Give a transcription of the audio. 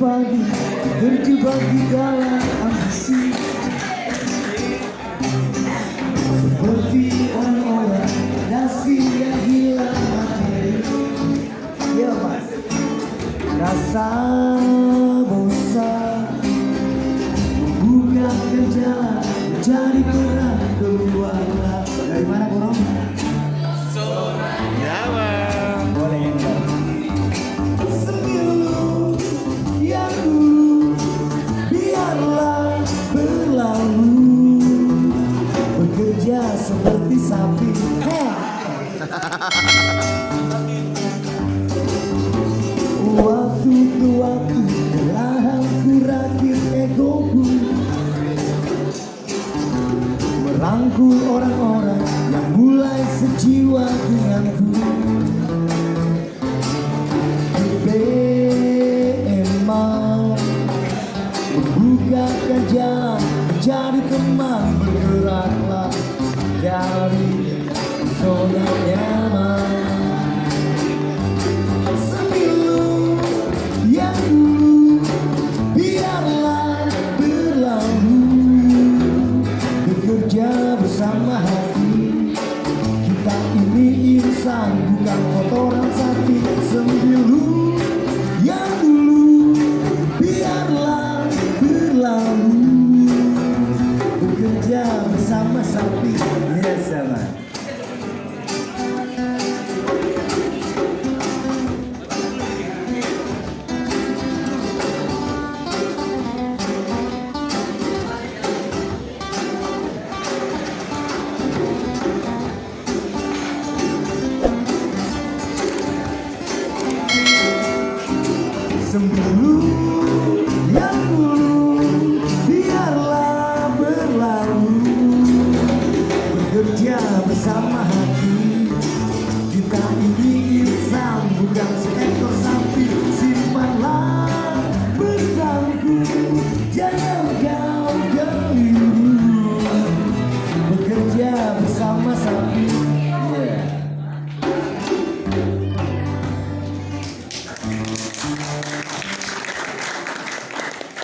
pagi terjebak di dalam ambisi, seperti orang-orang nasi yang hilang materi. Ya mas, rasa bosan membukakan jalan mencari peran keluarlah. Dari mana borong? Jawa. Boleh yang enggak? Sembilu yang dulu biarlah berlalu, bekerja seperti sapi. Waktu ke waktu perlahan ku rakit egoku, merangkul orang-orang yang mulai sejiwa denganku. Emang membukakan jalan menjadi teman, bergeraklah dari zona nyaman. Sembilu yang dulu biarlah berlalu, bekerja bersama hati. Kita ini insan, bukan kotoran sapi. Sembilu yang dulu biarlah berlalu, bekerja bersama sapi. Ya sama. Sembilu